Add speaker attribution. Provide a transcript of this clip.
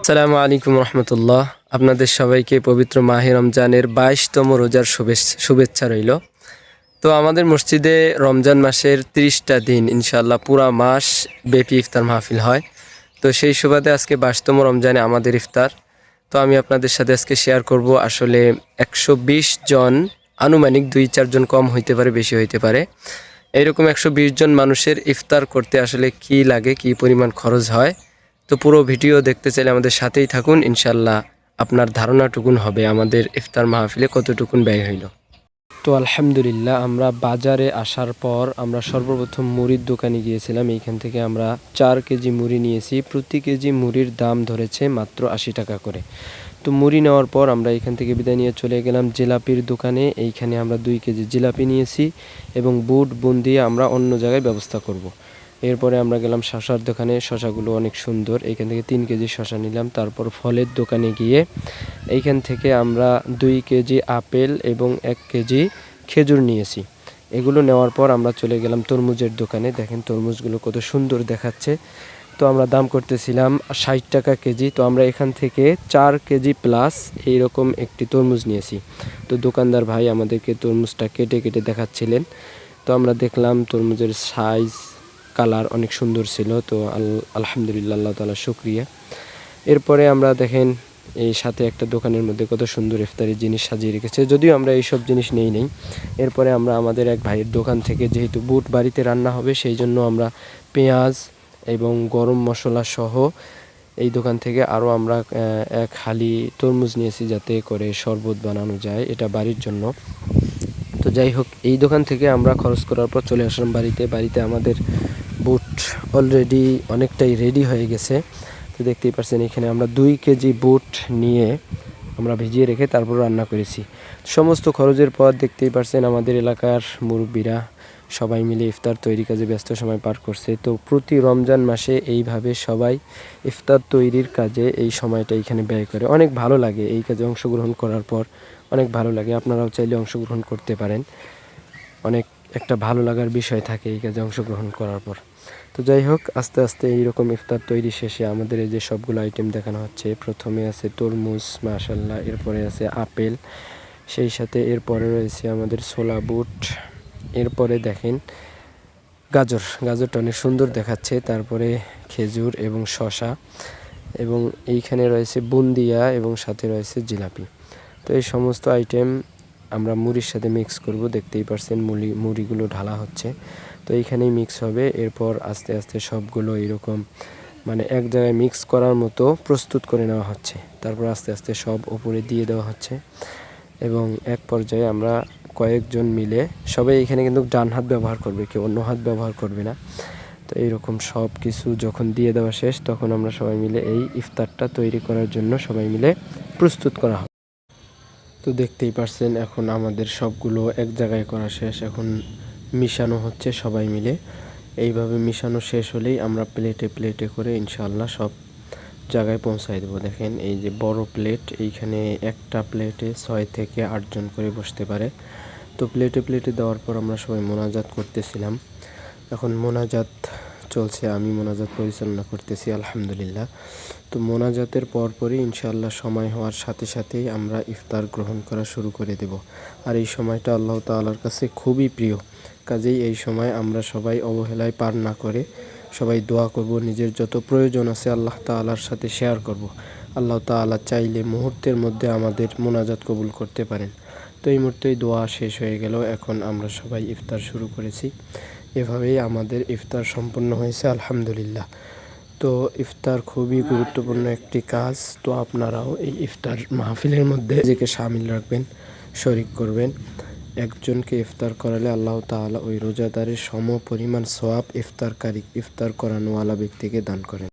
Speaker 1: আসসালামু আলাইকুম রহমতুল্লাহ। আপনাদের সবাইকে পবিত্র মাহে রমজানের 22তম রোজার শুভেচ্ছা রইল। তো আমাদের মসজিদে রমজান মাসের 30টা দিন ইনশাআল্লাহ পুরা মাস ব্যাপী ইফতার মাহফিল হয়। তো সেই সুবাদে আজকে 22তম রমজানে আমাদের ইফতার। তো আমি আপনাদের সাথে আজকে শেয়ার করব। আসলে 120 জন, আনুমানিক 2-4 জন কম হইতে পারে, বেশি হইতে পারে, এইরকম 120 জন মানুষের ইফতার করতে আসলে কি লাগে, কি পরিমাণ খরচ হয়। তো পুরো ভিডিও দেখতে চাইলে আমাদের সাথেই থাকুন। ইনশাল্লাহ আপনার ধারণাটুকুন হবে আমাদের ইফতার মাহফিলে কতটুকুন ব্যয় হইল। তো আলহামদুলিল্লাহ, আমরা বাজারে আসার পর আমরা সর্বপ্রথম মুড়ির দোকানে গিয়েছিলাম। এইখান থেকে আমরা 4 কেজি মুড়ি নিয়েছি। প্রতি কেজি মুড়ির দাম ধরেছে মাত্র 80 টাকা করে। তো মুড়ি নেওয়ার পর আমরা এখান থেকে বিদায় নিয়ে চলে গেলাম জিলাপির দোকানে। এইখানে আমরা 2 কেজি জিলাপি নিয়েছি এবং বুট বুন্দি আমরা অন্য জায়গায় ব্যবস্থা করব। এরপরে আমরা গেলাম শশার দোকানে। শশাগুলো অনেক সুন্দর। এইখান থেকে 3 কেজি শশা নিলাম। তারপর ফলের দোকানে গিয়ে এইখান থেকে আমরা 2 কেজি আপেল এবং 1 কেজি খেজুর নিয়েছি। এগুলো নেওয়ার পর আমরা চলে গেলাম তরমুজের দোকানে। দেখেন তরমুজগুলো কত সুন্দর দেখাচ্ছে। তো আমরা দাম করতেছিলাম 60 টাকা কেজি। তো আমরা এখান থেকে 4 কেজি প্লাস এইরকম একটি তরমুজ নিয়েছি। তো দোকানদার ভাই আমাদেরকে তরমুজটা কেটে কেটে দেখাচ্ছিলেন। তো আমরা দেখলাম তরমুজের সাইজ, কালার অনেক সুন্দর ছিল। তো আলহামদুলিল্লাহ, আল্লাহ তাআলা শুকরিয়া। এরপরে আমরা দেখেন এই সাথে একটা দোকানের মধ্যে কত সুন্দর ইফতারি জিনিস সাজিয়ে রেখেছে, যদিও আমরা এইসব জিনিস নেই। এরপরে আমরা আমাদের এক ভাইয়ের দোকান থেকে, যেহেতু বুট বাড়িতে রান্না হবে, সেই জন্য আমরা পেঁয়াজ এবং গরম মশলা সহ এই দোকান থেকে আরও আমরা এক হালি তরমুজ নিয়েছি, যাতে করে শরবত বানানো যায়, এটা বাড়ির জন্য। তো যাই হোক, এই দোকান থেকে আমরা খরচ করার পর চলে আসলাম বাড়িতে আমাদের বুট অলরেডি অনেকটাই রেডি হয়ে গেছে। তো দেখতেই পাচ্ছেন এখানে আমরা 2 কেজি বুট নিয়ে আমরা ভিজিয়ে রেখে তারপর রান্না করেছি। সমস্ত খরচের পর দেখতেই পাচ্ছেন আমাদের এলাকার মুরব্বীরা সবাই মিলে ইফতার তৈরি কাজে ব্যস্ত সময় পার করছে। তো প্রতি রমজান মাসে এইভাবে সবাই ইফতার তৈরির কাজে এই সময়টা এখানে ব্যয় করে। অনেক ভালো লাগে এই কাজে অংশগ্রহণ করার পর, অনেক ভালো লাগে। আপনারাও চাইলে অংশগ্রহণ করতে পারেন। অনেক একটা ভালো লাগার বিষয় থাকে এই কাজে অংশগ্রহণ করার পর। তো যাই হোক, আস্তে আস্তে এইরকম ইফতার তৈরি শেষে আমাদের এই যে সবগুলো আইটেম দেখানো হচ্ছে। প্রথমে আছে তরমুজ, মাশাআল্লাহ। এরপরে আছে আপেল, সেই সাথে এরপরে রয়েছে আমাদের ছোলা বুট। এরপরে দেখেন গাজরটা অনেক সুন্দর দেখাচ্ছে। তারপরে খেজুর এবং শশা, এবং এইখানে রয়েছে বুন্দিয়া এবং সাথে রয়েছে জিলাপি। তো এই সমস্ত আইটেম আমরা মুড়ির সাথে মিক্স করব। দেখতেই পারছেন মুড়িগুলো ঢালা হচ্ছে। তো এইখানেই মিক্স হবে। এরপর আস্তে আস্তে সবগুলো এরকম মানে এক জায়গায় মিক্স করার মতো প্রস্তুত করে নেওয়া হচ্ছে। তারপর আস্তে আস্তে সব ওপরে দিয়ে দেওয়া হচ্ছে এবং এক পর্যায়ে আমরা কয়েকজন মিলে, সবাই এখানে কিন্তু ডান হাত ব্যবহার করবে, কেউ অন্য হাত ব্যবহার করবে না। তো এইরকম সব কিছু যখন দিয়ে দেওয়া শেষ, তখন আমরা সবাই মিলে এই ইফতারটা তৈরি করার জন্য সবাই মিলে প্রস্তুত করা হবে। তো দেখতেই পারছেন এখন আমাদের সবগুলো এক জায়গায় করা শেষ। এখন মিশানো হচ্ছে সবাই মিলে। এইভাবে মিশানো শেষ হলেই আমরা প্লেটে প্লেটে করে ইনশাআল্লাহ সব জায়গায় পৌঁছায় দেবো। দেখেন এই যে বড় প্লেট, এইখানে একটা প্লেটে 6 থেকে 8 জন করে বসতে পারে। তো প্লেটে প্লেটে দেওয়ার পর আমরা সবাই মোনাজাত করতেছিলাম। এখন মোনাজাত চলছে, আমি মোনাজাত পরিচালনা করতেছি আলহামদুলিল্লাহ। তো মোনাজাতের পরপরই ইনশাআল্লাহ সময় হওয়ার সাথে সাথেই আমরা ইফতার গ্রহণ করা শুরু করে দেব। আর এই সময়টা আল্লাহ তাআলার কাছে খুবই প্রিয়, কাজেই এই সময় আমরা সবাই অবহেলায় পার না করে সবাই দোয়া করব। নিজের যত প্রয়োজন আছে আল্লাহ তাআলার সাথে শেয়ার করব। আল্লাহ তাআলা চাইলে মুহূর্তের মধ্যে আমাদের মোনাজাত কবুল করতে পারেন। তো এই মুহূর্তেই দোয়া শেষ হয়ে গেল, এখন আমরা সবাই ইফতার শুরু করেছি। এভাবেই আমাদের ইফতার সম্পন্ন হয়েছে আলহামদুলিল্লাহ। তো ইফতার খুবই গুরুত্বপূর্ণ একটি কাজ। তো আপনারাও এই ইফতার মাহফিলের মধ্যে নিজেকে শামিল রাখবেন, শরিক করবেন। একজনকে ইফতার করালে আল্লাহ তাআলা ওই রোজাদারের সম পরিমাণ সওয়াব ইফতার করানোওয়ালা ব্যক্তিকে দান করেন।